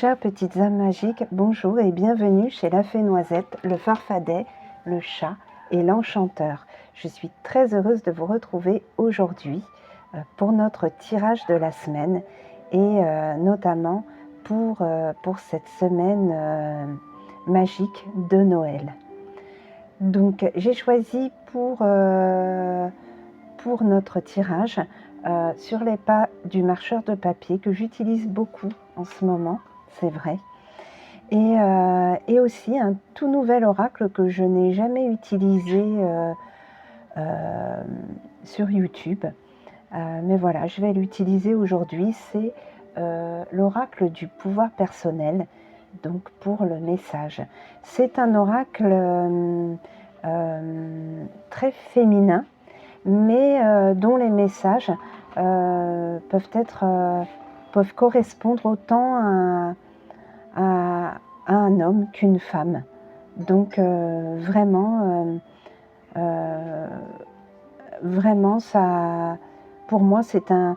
chères petites âmes magiques, bonjour et bienvenue chez la Fée Noisette, le farfadet, le chat et l'enchanteur. Je suis très heureuse de vous retrouver aujourd'hui pour notre tirage de la semaine et notamment pour cette semaine magique de Noël. Donc j'ai choisi pour notre tirage sur les pas du marcheur de papier que j'utilise beaucoup en ce moment, c'est vrai. Et aussi un tout nouvel oracle que je n'ai jamais utilisé sur YouTube. Mais voilà, je vais l'utiliser aujourd'hui. C'est l'oracle du pouvoir personnel, donc pour le message. C'est un oracle très féminin, mais dont les messages peuvent correspondre autant à un homme qu'une femme. Donc vraiment ça, pour moi c'est un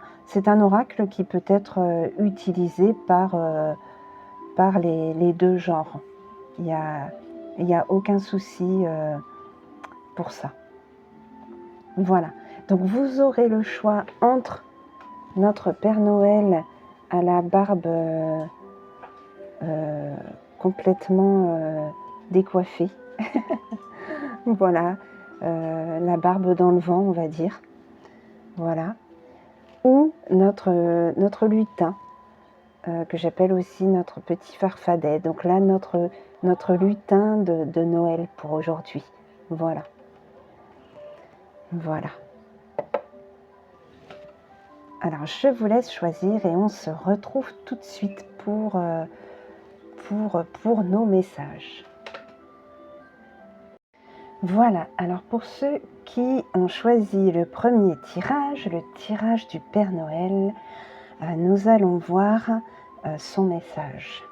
oracle qui peut être utilisé par les deux genres. Il y a aucun souci pour ça. Voilà, donc vous aurez le choix entre notre Père Noël à la barbe complètement décoiffée, voilà, la barbe dans le vent, on va dire, voilà, ou notre lutin, que j'appelle aussi notre petit farfadet. Donc là, notre lutin de Noël pour aujourd'hui, voilà. Voilà. Alors, je vous laisse choisir et on se retrouve tout de suite pour nos messages. Voilà, alors pour ceux qui ont choisi le premier tirage, le tirage du Père Noël, nous allons voir son message.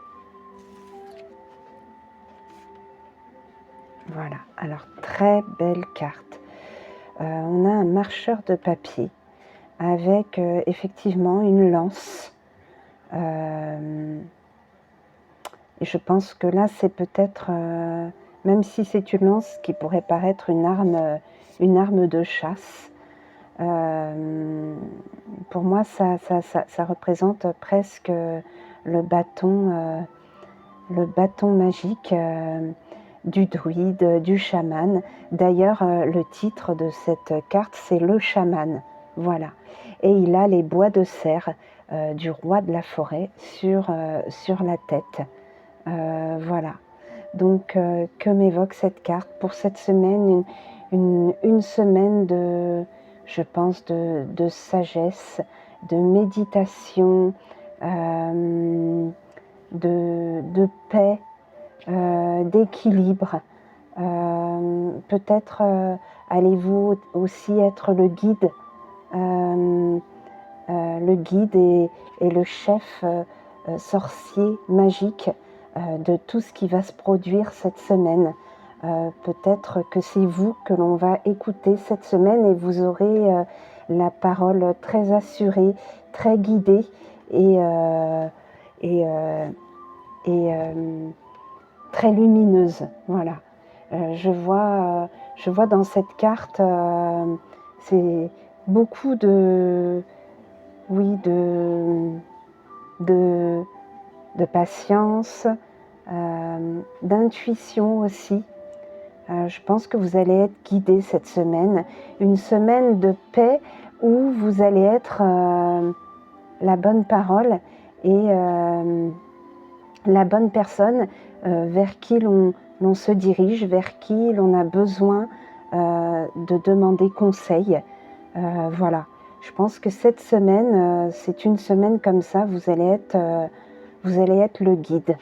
Voilà, alors très belle carte. On a un marcheur de papier avec effectivement une lance. Et je pense que là, c'est peut-être, même si c'est une lance qui pourrait paraître une arme de chasse, pour moi, ça représente presque le bâton magique du druide, du chaman. D'ailleurs, le titre de cette carte, c'est le chaman. Voilà. Et il a les bois de serre du roi de la forêt sur la tête. Voilà. Donc, que m'évoque cette carte pour cette semaine? Une semaine de, je pense, de sagesse, de méditation, de paix, d'équilibre. Peut-être allez-vous aussi être le guide et le chef sorcier magique de tout ce qui va se produire cette semaine. Peut-être que c'est vous que l'on va écouter cette semaine et vous aurez la parole très assurée, très guidée et très lumineuse. Voilà. Je vois dans cette carte, c'est beaucoup de patience, d'intuition aussi. Je pense que vous allez être guidé cette semaine, une semaine de paix où vous allez être la bonne parole et la bonne personne vers qui l'on se dirige, vers qui l'on a besoin de demander conseil. Voilà. Je pense que cette semaine, c'est une semaine comme ça, vous allez être le guide.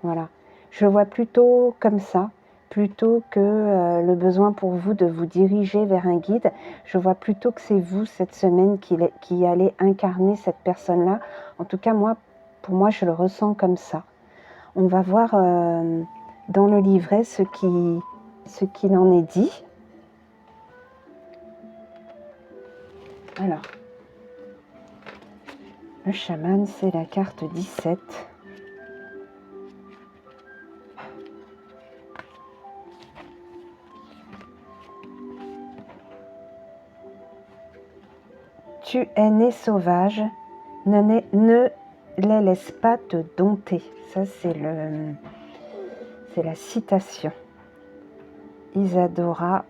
Voilà. Je le vois plutôt comme ça, plutôt que le besoin pour vous de vous diriger vers un guide. Je vois plutôt que c'est vous cette semaine qui allez incarner cette personne-là. En tout cas, pour moi, je le ressens comme ça. On va voir dans le livret ce qu'il en est dit. Alors, le chaman, c'est la carte 17. Tu es né sauvage, ne les laisse pas te dompter. Ça, c'est la citation. Isadora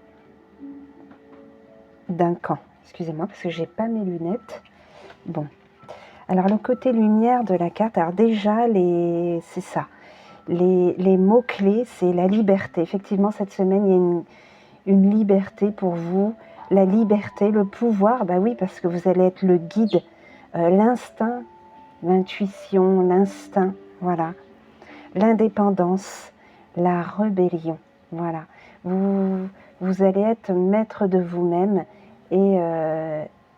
Duncan. Excusez-moi parce que j'ai pas mes lunettes. Bon. Alors le côté lumière de la carte, alors déjà, c'est ça. Les mots-clés, c'est la liberté. Effectivement, cette semaine, il y a une liberté pour vous. La liberté, le pouvoir, bah oui, parce que vous allez être le guide, l'instinct, l'intuition, l'instinct, voilà. L'indépendance, la rébellion, voilà. Vous allez être maître de vous-même et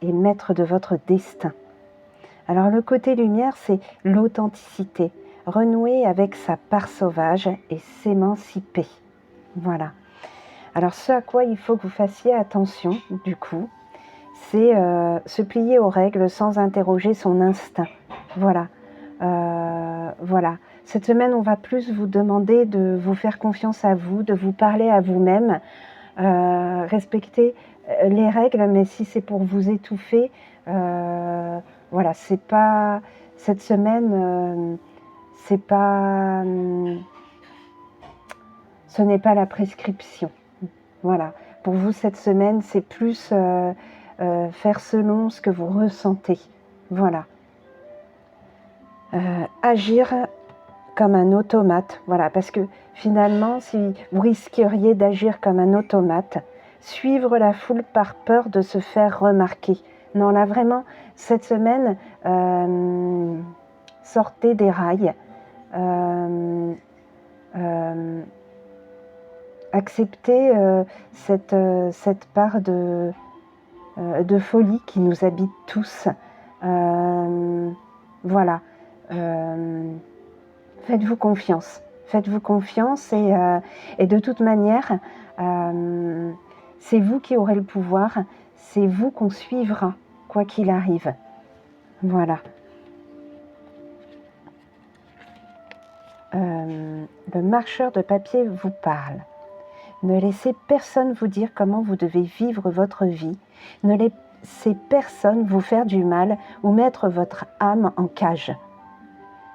maître de votre destin. Alors le côté lumière, c'est l'authenticité, renouer avec sa part sauvage et s'émanciper. Voilà. Alors ce à quoi il faut que vous fassiez attention, du coup, c'est se plier aux règles sans interroger son instinct. Voilà. Voilà. Cette semaine, on va plus vous demander de vous faire confiance à vous, de vous parler à vous-même, respecter les règles, mais si c'est pour vous étouffer, voilà, c'est pas cette semaine, c'est pas, ce n'est pas la prescription. Voilà, pour vous cette semaine, c'est plus faire selon ce que vous ressentez. Voilà, agir comme un automate. Voilà, parce que finalement, si vous risqueriez d'agir comme un automate, suivre la foule par peur de se faire remarquer. Non, là vraiment, cette semaine, sortez des rails, acceptez cette part de folie qui nous habite tous. Voilà. Faites-vous confiance. Faites-vous confiance et de toute manière, c'est vous qui aurez le pouvoir, c'est vous qu'on suivra, quoi qu'il arrive. Voilà. Le marcheur de papier vous parle. Ne laissez personne vous dire comment vous devez vivre votre vie. Ne laissez personne vous faire du mal ou mettre votre âme en cage.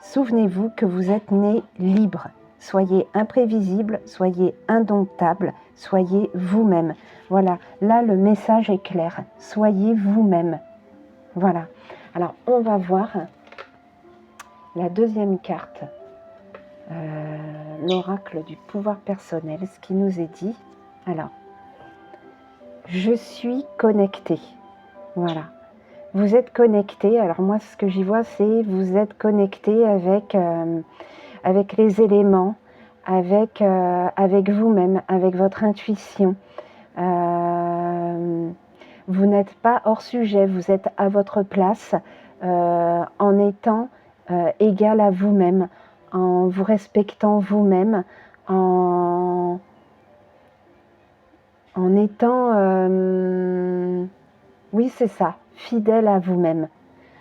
Souvenez-vous que vous êtes né libre. Soyez imprévisible, soyez indomptable, soyez vous-même. Voilà, là le message est clair. Soyez vous-même. Voilà. Alors on va voir la deuxième carte. L'oracle du pouvoir personnel, ce qui nous est dit. Alors, je suis connecté. Voilà. Vous êtes connecté. Alors moi, ce que j'y vois, c'est vous êtes connecté avec les éléments, avec vous-même, avec votre intuition. Vous n'êtes pas hors sujet, vous êtes à votre place en étant égal à vous-même, en vous respectant vous-même, en étant, oui c'est ça, fidèle à vous-même.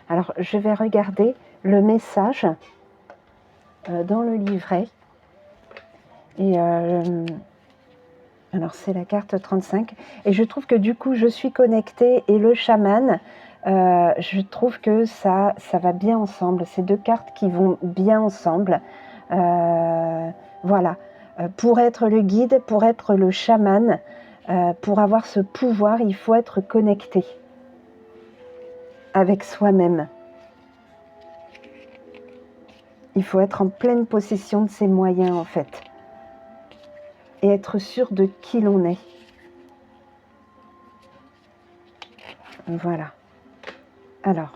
Alors je vais regarder le message dans le livret. Et alors c'est la carte 35. Et je trouve que du coup je suis connectée et le chaman, je trouve que ça va bien ensemble. Ces deux cartes qui vont bien ensemble. Voilà. Pour être le guide, pour être le chaman, pour avoir ce pouvoir, il faut être connecté avec soi-même. Il faut être en pleine possession de ses moyens en fait. Et être sûr de qui l'on est. Voilà. Alors,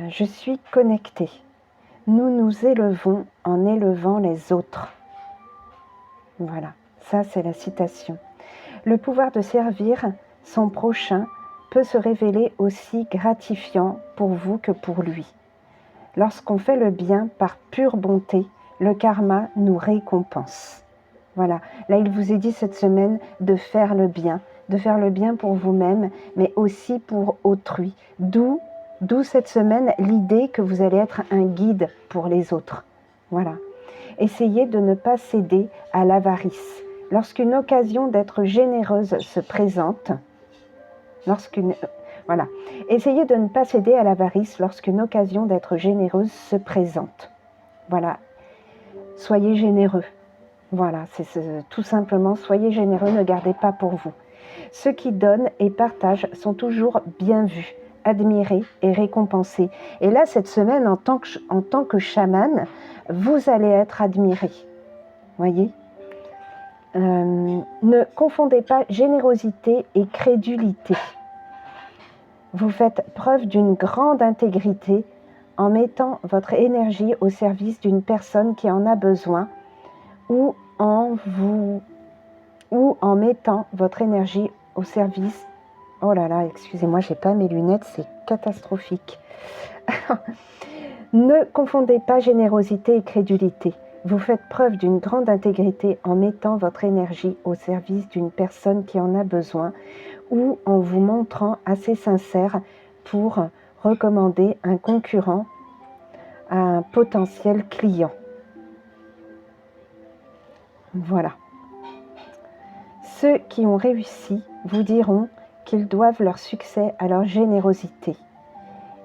je suis connectée. Nous nous élevons en élevant les autres. Voilà, ça c'est la citation. Le pouvoir de servir son prochain peut se révéler aussi gratifiant pour vous que pour lui. Lorsqu'on fait le bien par pure bonté, le karma nous récompense. Voilà, là il vous est dit cette semaine de faire le bien pour vous-même, mais aussi pour autrui. D'où cette semaine l'idée que vous allez être un guide pour les autres. Voilà. Essayez de ne pas céder à l'avarice. Lorsqu'une occasion d'être généreuse se présente, Voilà. Essayez de ne pas céder à l'avarice lorsqu'une occasion d'être généreuse se présente. Voilà. Soyez généreux. Voilà, c'est tout simplement, soyez généreux, ne gardez pas pour vous. Ceux qui donnent et partagent sont toujours bien vus, admirés et récompensés. Et là, cette semaine, en tant que chaman, vous allez être admiré. Voyez ? Ne confondez pas générosité et crédulité. Vous faites preuve d'une grande intégrité en mettant votre énergie au service d'une personne qui en a besoin ou en mettant votre énergie au service... Oh là là, excusez-moi, j'ai pas mes lunettes, c'est catastrophique. Ne confondez pas générosité et crédulité. Vous faites preuve d'une grande intégrité en mettant votre énergie au service d'une personne qui en a besoin ou en vous montrant assez sincère pour recommander un concurrent à un potentiel client. Voilà. Ceux qui ont réussi vous diront qu'ils doivent leur succès à leur générosité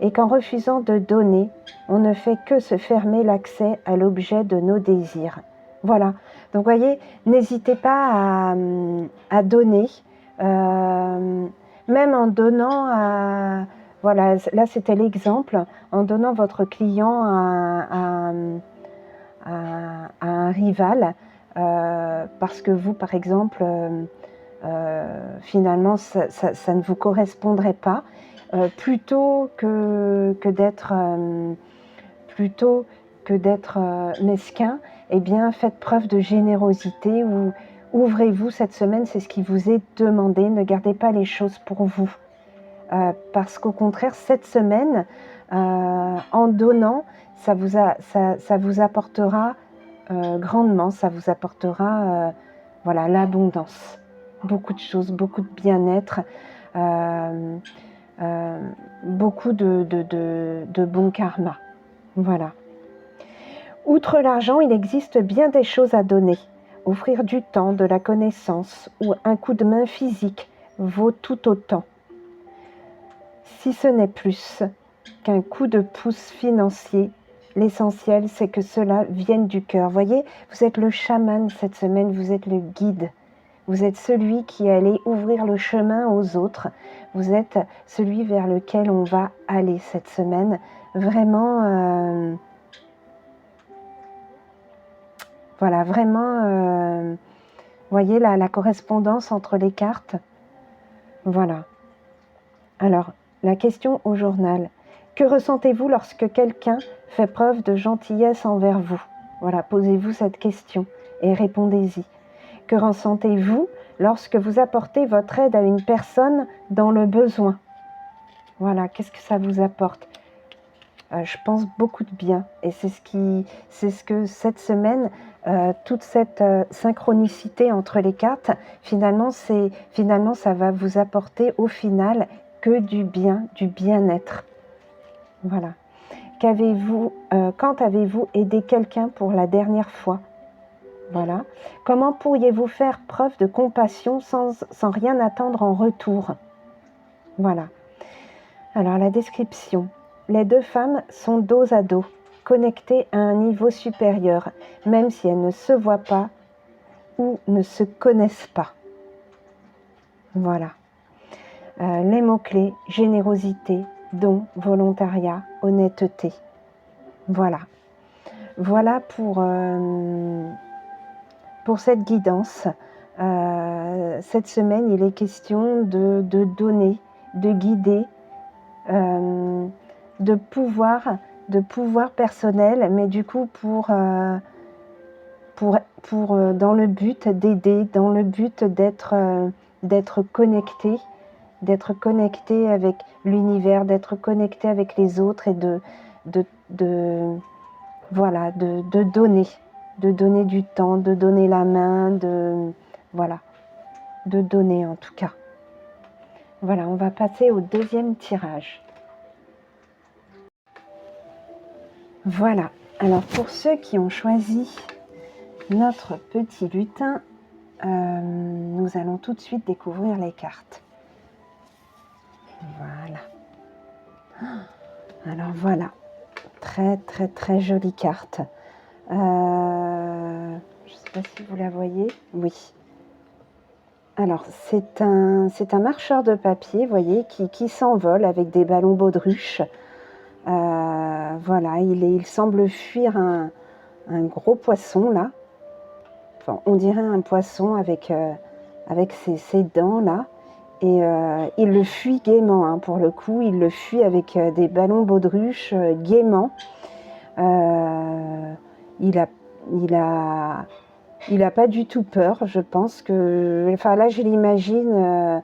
et qu'en refusant de donner, on ne fait que se fermer l'accès à l'objet de nos désirs. Voilà. Donc, voyez, n'hésitez pas à donner, même en donnant à... Voilà, là, c'était l'exemple, en donnant votre client à un rival, parce que vous, par exemple, finalement, ça ne vous correspondrait pas, plutôt que d'être mesquin, eh bien, faites preuve de générosité ou ouvrez-vous cette semaine, c'est ce qui vous est demandé. Ne gardez pas les choses pour vous. Parce qu'au contraire, cette semaine, en donnant, ça vous apportera grandement, ça vous apportera voilà, l'abondance. Beaucoup de choses, beaucoup de bien-être, beaucoup de bon karma. Voilà. Outre l'argent, il existe bien des choses à donner. Offrir du temps, de la connaissance ou un coup de main physique vaut tout autant. Si ce n'est plus qu'un coup de pouce financier, l'essentiel c'est que cela vienne du cœur. Voyez, vous êtes le chaman cette semaine, vous êtes le guide. Vous êtes celui qui allait ouvrir le chemin aux autres. Vous êtes celui vers lequel on va aller cette semaine. Vraiment, voilà, vraiment, voyez la correspondance entre les cartes. Voilà. Alors, la question au journal. Que ressentez-vous lorsque quelqu'un fait preuve de gentillesse envers vous? Voilà, posez-vous cette question et répondez-y. Que ressentez-vous lorsque vous apportez votre aide à une personne dans le besoin? Voilà, qu'est-ce que ça vous apporte? Je pense beaucoup de bien. Et c'est ce que cette semaine, toute cette synchronicité entre les cartes, finalement, ça va vous apporter au final que du bien, du bien-être. Voilà. Quand avez-vous aidé quelqu'un pour la dernière fois? Voilà. Comment pourriez-vous faire preuve de compassion sans rien attendre en retour? Voilà. Alors, la description. Les deux femmes sont dos à dos, connectées à un niveau supérieur, même si elles ne se voient pas ou ne se connaissent pas. Voilà. Les mots-clés, générosité, don, volontariat, honnêteté. Voilà. Voilà pour cette guidance. Cette semaine, il est question de donner, de guider, de pouvoir personnel, mais du coup dans le but d'aider, dans le but d'être connecté avec l'univers, d'être connecté avec les autres et de donner du temps, de donner la main, de donner en tout cas. Voilà, on va passer au deuxième tirage. Voilà, alors pour ceux qui ont choisi notre petit lutin, nous allons tout de suite découvrir les cartes. Voilà. Alors voilà, très très très jolie carte. Je ne sais pas si vous la voyez. Oui. Alors c'est un marcheur de papier, vous voyez, qui s'envole avec des ballons baudruches. Voilà, il semble fuir un gros poisson là. Enfin, on dirait un poisson avec ses dents là. Et il le fuit gaiement, hein, pour le coup, il le fuit avec des ballons baudruches gaiement. Il a pas du tout peur, je pense que... Enfin là, je l'imagine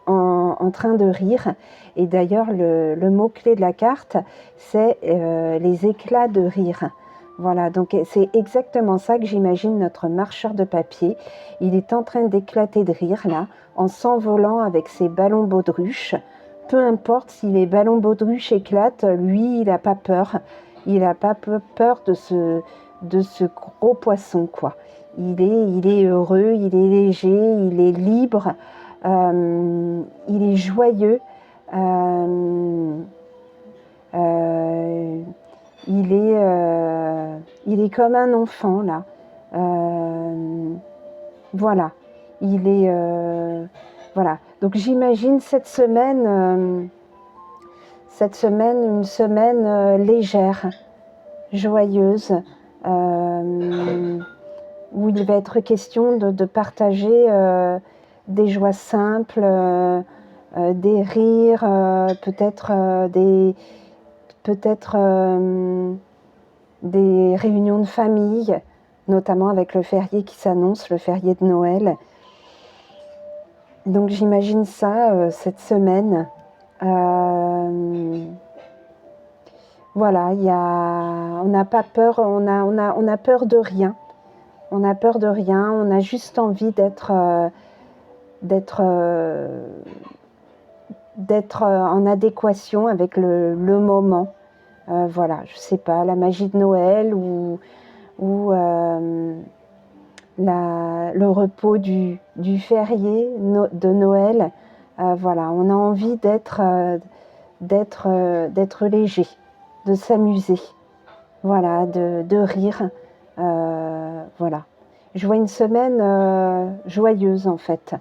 en train de rire. Et d'ailleurs, le mot-clé de la carte, c'est les éclats de rire. Voilà, donc c'est exactement ça que j'imagine notre marcheur de papier. Il est en train d'éclater de rire, là, en s'envolant avec ses ballons baudruches. Peu importe si les ballons baudruches éclatent, lui, il n'a pas peur. Il n'a pas peur de ce gros poisson, quoi. Il est heureux, il est léger, il est libre, il est joyeux. Il est comme un enfant là. Voilà. Voilà. Donc j'imagine cette semaine, une semaine légère, joyeuse, où il va être question de partager des joies simples, des rires, peut-être des réunions de famille, notamment avec le férié qui s'annonce, le férié de Noël. Donc j'imagine ça cette semaine. Voilà, on n'a pas peur, on a peur de rien. On a peur de rien, on a juste envie d'être en adéquation avec le moment. Voilà, je sais pas, la magie de Noël ou le repos du férié de Noël. Voilà, on a envie d'être léger, de s'amuser, voilà, de rire. Voilà. Je vois une semaine joyeuse en fait,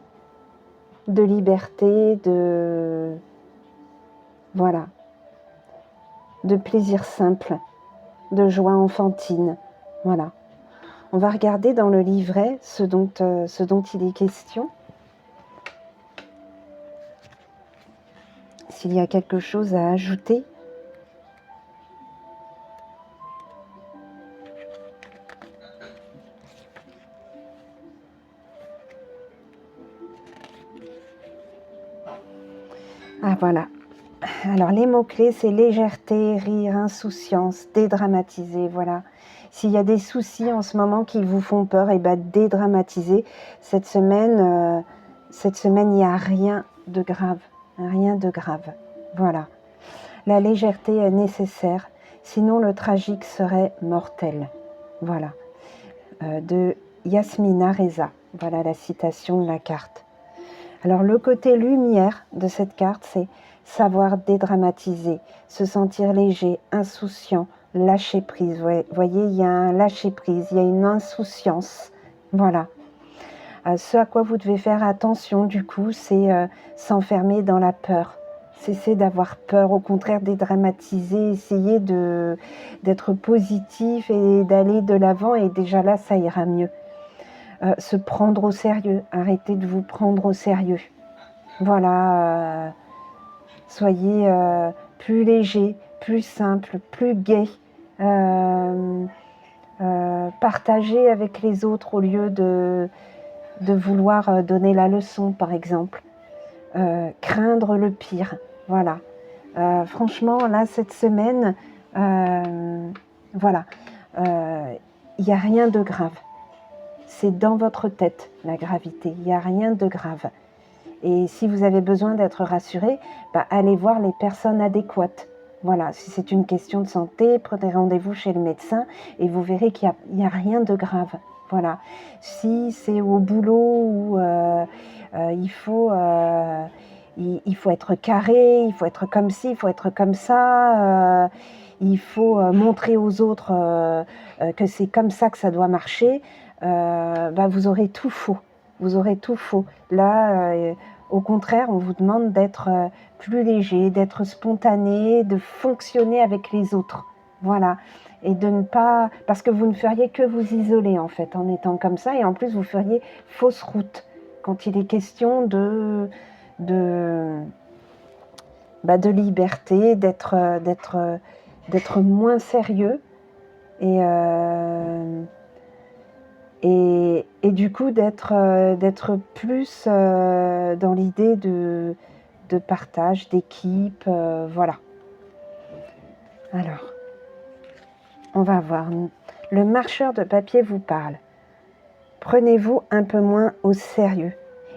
de liberté, voilà, de plaisir simple, de joie enfantine. Voilà. On va regarder dans le livret ce dont il est question. S'il y a quelque chose à ajouter. Ah voilà. Alors les mots-clés, c'est légèreté, rire, insouciance, dédramatiser, voilà. S'il y a des soucis en ce moment qui vous font peur, et ben dédramatiser. Cette semaine, il n'y a rien de grave. Rien de grave. Voilà. La légèreté est nécessaire, sinon le tragique serait mortel. Voilà. De Yasmina Reza. Voilà la citation de la carte. Alors le côté lumière de cette carte, c'est savoir dédramatiser, se sentir léger, insouciant, lâcher prise. Vous voyez, il y a un lâcher prise, il y a une insouciance. Voilà. Ce à quoi vous devez faire attention, du coup, c'est s'enfermer dans la peur. Cesser d'avoir peur, au contraire dédramatiser, essayer d'être positif et d'aller de l'avant, et déjà là, ça ira mieux. Se prendre au sérieux, arrêtez de vous prendre au sérieux. Voilà, soyez plus léger, plus simple, plus gai. Partagez avec les autres au lieu de vouloir donner la leçon, par exemple. Craindre le pire, voilà. Franchement, là, cette semaine, voilà, il n'y a rien de grave. C'est dans votre tête, la gravité. Il n'y a rien de grave. Et si vous avez besoin d'être rassuré, allez voir les personnes adéquates. Voilà, si c'est une question de santé, prenez rendez-vous chez le médecin et vous verrez qu'il n'y a rien de grave. Voilà. Si c'est au boulot où il faut être carré, il faut être comme ci, il faut être comme ça, il faut montrer aux autres que c'est comme ça que ça doit marcher, vous aurez tout faux. Vous aurez tout faux. Là, au contraire, on vous demande d'être plus léger, d'être spontané, de fonctionner avec les autres. Voilà. Et de ne pas... Parce que vous ne feriez que vous isoler, en fait, en étant comme ça. Et en plus, vous feriez fausse route quand il est question de liberté, d'être moins sérieux. Et du coup, d'être plus dans l'idée de partage, d'équipe, voilà. Alors, on va voir. Le marcheur de papier vous parle. Prenez-vous un peu moins au sérieux.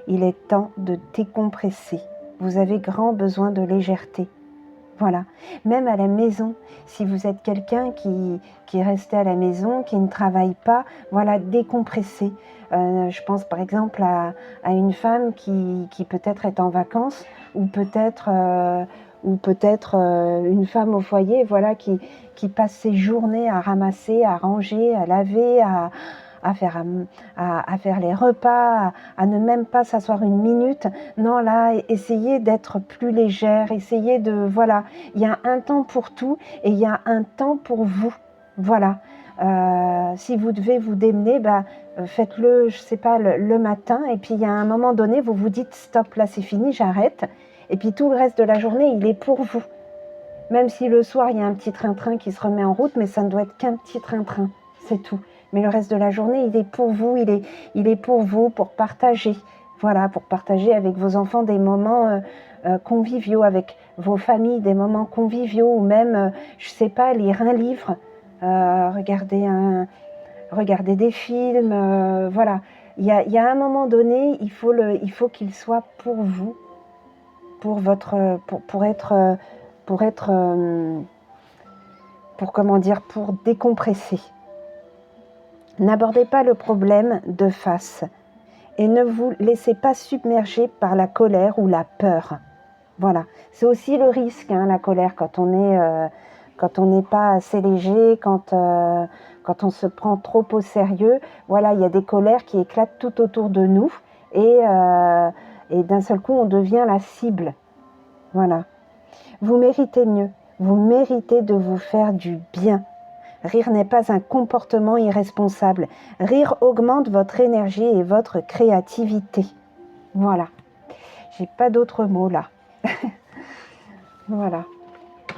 Il est temps de décompresser. Vous avez grand besoin de légèreté. Voilà. Même à la maison, si vous êtes quelqu'un qui est resté à la maison, qui ne travaille pas, voilà, décompressez. Je pense par exemple à une femme qui peut-être est en vacances, ou peut-être une femme au foyer, voilà, qui passe ses journées à ramasser, à ranger, à laver, à faire les repas, à ne même pas s'asseoir une minute. Non, là, essayez d'être plus légère, essayez de... Voilà, il y a un temps pour tout et il y a un temps pour vous. Voilà. Si vous devez vous démener, faites-le, je sais pas, le matin, et puis il y a un moment donné, vous vous dites stop, là c'est fini, j'arrête. Et puis tout le reste de la journée, il est pour vous. Même si le soir, il y a un petit train-train qui se remet en route, mais ça ne doit être qu'un petit train-train, c'est tout. Mais le reste de la journée, il est pour vous, il est pour vous, pour partager. Voilà, pour partager avec vos enfants des moments conviviaux, avec vos familles, des moments conviviaux, ou même, je sais pas, lire un livre, regarder des films, voilà. Il y a un moment donné, il faut qu'il soit pour vous, pour décompresser. N'abordez pas le problème de face et ne vous laissez pas submerger par la colère ou la peur. Voilà, c'est aussi le risque, la colère, quand on n'est pas assez léger, quand on se prend trop au sérieux. Voilà, il y a des colères qui éclatent tout autour de nous et d'un seul coup, on devient la cible. Voilà. Vous méritez mieux. Vous méritez de vous faire du bien. Rire n'est pas un comportement irresponsable. Rire augmente votre énergie et votre créativité. Voilà. J'ai pas d'autres mots là. Voilà.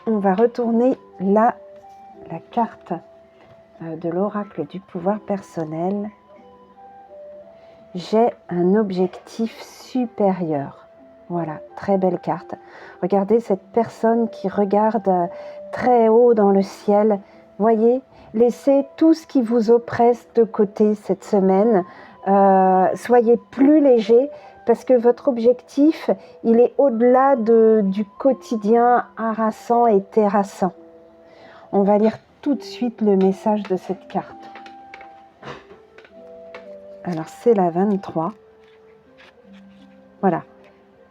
On va retourner là, la carte de l'oracle du pouvoir personnel. J'ai un objectif supérieur. Voilà, très belle carte. Regardez cette personne qui regarde très haut dans le ciel. Voyez, laissez tout ce qui vous oppresse de côté cette semaine. Soyez plus léger parce que votre objectif, il est au-delà du quotidien harassant et terrassant. On va lire tout de suite le message de cette carte. Alors, c'est la 23. Voilà.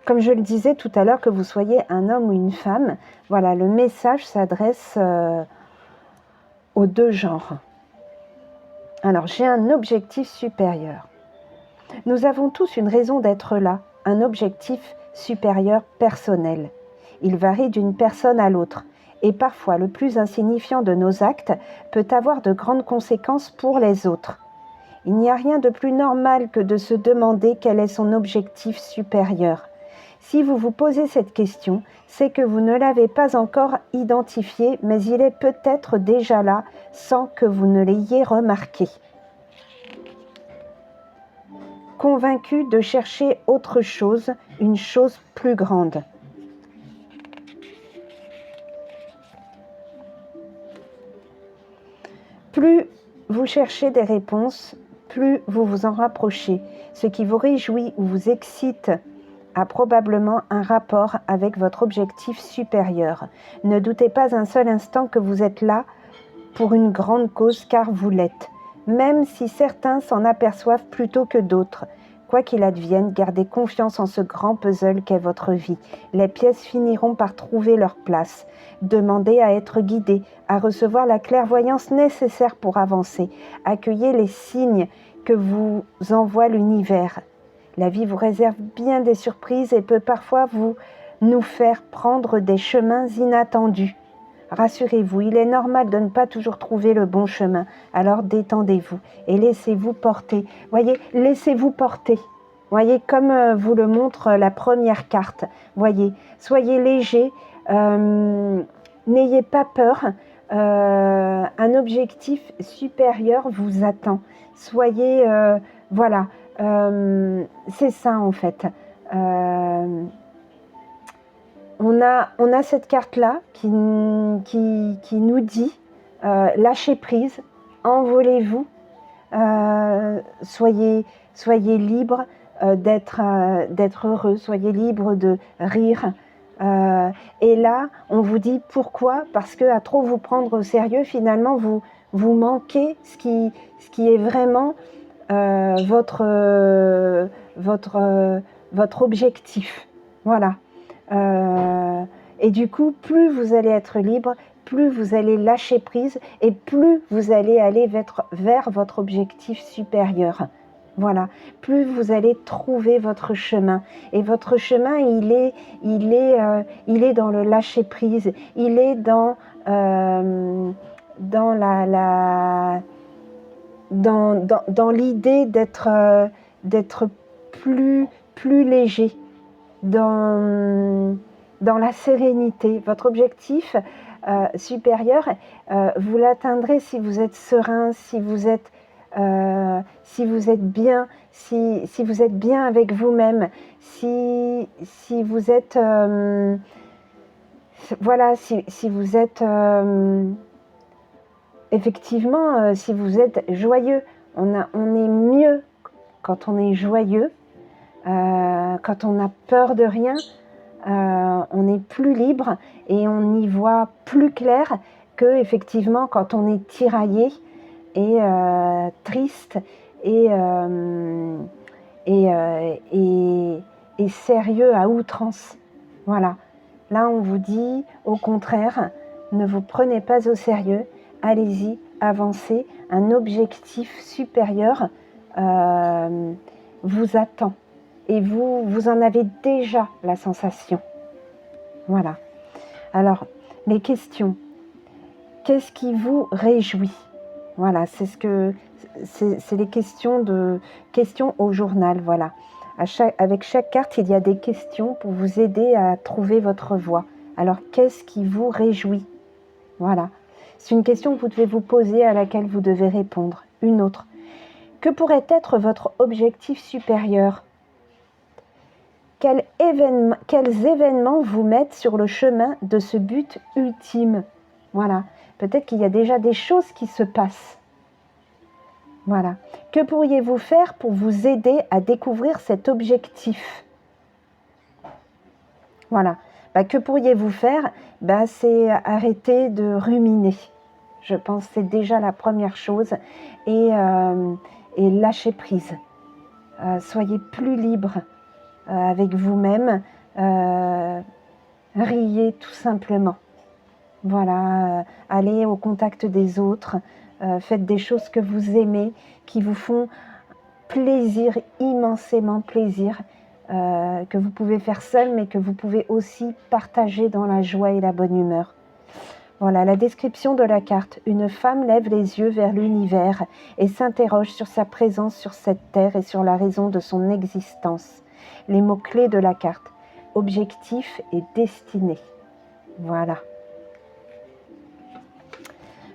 Comme je le disais tout à l'heure, que vous soyez un homme ou une femme, voilà, le message s'adresse aux deux genres. Alors, j'ai un objectif supérieur. Nous avons tous une raison d'être là, un objectif supérieur personnel. Il varie d'une personne à l'autre, et parfois le plus insignifiant de nos actes peut avoir de grandes conséquences pour les autres. Il n'y a rien de plus normal que de se demander quel est son objectif supérieur. Si vous vous posez cette question, c'est que vous ne l'avez pas encore identifié, mais il est peut-être déjà là sans que vous ne l'ayez remarqué. Convaincu de chercher autre chose, une chose plus grande. Plus vous cherchez des réponses, plus vous vous en rapprochez. Ce qui vous réjouit ou vous excite a probablement un rapport avec votre objectif supérieur. Ne doutez pas un seul instant que vous êtes là pour une grande cause, car vous l'êtes. même si certains s'en aperçoivent plutôt que d'autres. Quoi qu'il advienne, gardez confiance en ce grand puzzle qu'est votre vie. Les pièces finiront par trouver leur place. Demandez à être guidé, à recevoir la clairvoyance nécessaire pour avancer. Accueillez les signes que vous envoie l'univers. La vie vous réserve bien des surprises et peut parfois nous faire prendre des chemins inattendus. Rassurez-vous, il est normal de ne pas toujours trouver le bon chemin. Alors détendez-vous et laissez-vous porter. Voyez, laissez-vous porter. Voyez, comme vous le montre la première carte. Voyez, soyez léger, n'ayez pas peur. Un objectif supérieur vous attend. Soyez, voilà, c'est ça en fait. On a cette carte-là qui nous dit lâchez prise, envolez-vous, soyez libre d'être heureux, soyez libre de rire. Et là, on vous dit pourquoi? Parce que à trop vous prendre au sérieux, finalement, vous manquez ce qui est vraiment votre objectif. Voilà. Et du coup, plus vous allez être libre, plus vous allez lâcher prise et plus vous allez aller vers votre objectif supérieur. Voilà, plus vous allez trouver votre chemin. Et votre chemin, il est dans le lâcher prise. Il est dans l'idée d'être plus léger, dans la sérénité. Votre objectif supérieur, vous l'atteindrez si vous êtes serein, si vous êtes bien, si vous êtes bien avec vous-même, si vous êtes voilà, si vous êtes effectivement, si vous êtes joyeux. On est mieux quand on est joyeux, quand on n'a peur de rien. On est plus libre et on y voit plus clair que effectivement quand on est tiraillé et triste et sérieux à outrance. Voilà. Là, on vous dit, au contraire, ne vous prenez pas au sérieux, allez-y, avancez. Un objectif supérieur vous attend. Et vous en avez déjà la sensation. Voilà. Alors, les questions. Qu'est-ce qui vous réjouit? Voilà, c'est les questions au journal. Voilà. Avec chaque carte, il y a des questions pour vous aider à trouver votre voie. Alors, qu'est-ce qui vous réjouit? Voilà. C'est une question que vous devez vous poser, à laquelle vous devez répondre. Une autre. Que pourrait être votre objectif supérieur? Quels événements vous mettent sur le chemin de ce but ultime? Voilà. Peut-être qu'il y a déjà des choses qui se passent. Voilà. Que pourriez-vous faire pour vous aider à découvrir cet objectif? Voilà. Que pourriez-vous faire? C'est arrêter de ruminer. Je pense que c'est déjà la première chose. Et lâcher prise. Soyez plus libre avec vous-même. Riez tout simplement. Voilà. Allez au contact des autres. Faites des choses que vous aimez, qui vous font plaisir, immensément plaisir, que vous pouvez faire seul, mais que vous pouvez aussi partager dans la joie et la bonne humeur. Voilà la description de la carte. Une femme lève les yeux vers l'univers et s'interroge sur sa présence sur cette terre et sur la raison de son existence. Les mots-clés de la carte. Objectif et destinée. Voilà.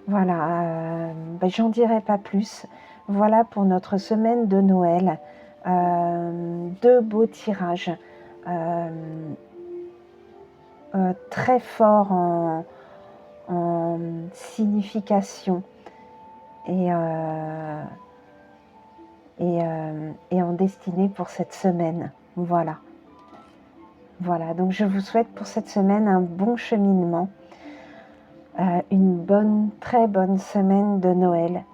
Voilà, j'en dirai pas plus. Voilà pour notre semaine de Noël. 2 beaux tirages, très forts en signification et en destinée pour cette semaine. Voilà. Voilà, donc je vous souhaite pour cette semaine un bon cheminement. Une très bonne semaine de Noël,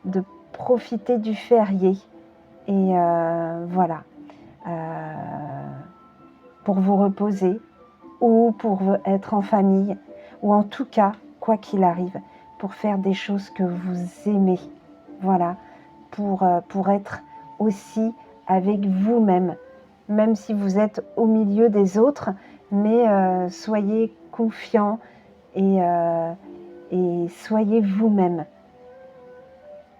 de profiter du férié. Et voilà, pour vous reposer ou pour être en famille, ou en tout cas, quoi qu'il arrive, pour faire des choses que vous aimez. Voilà, pour être aussi avec vous-même, même si vous êtes au milieu des autres, mais soyez confiants et soyez vous-même,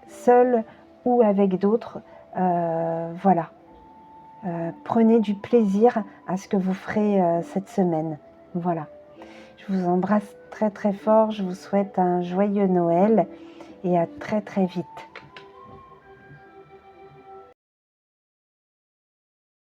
seul ou avec d'autres. Voilà. Prenez du plaisir à ce que vous ferez cette semaine. Voilà. Je vous embrasse très très fort. Je vous souhaite un joyeux Noël et à très très vite.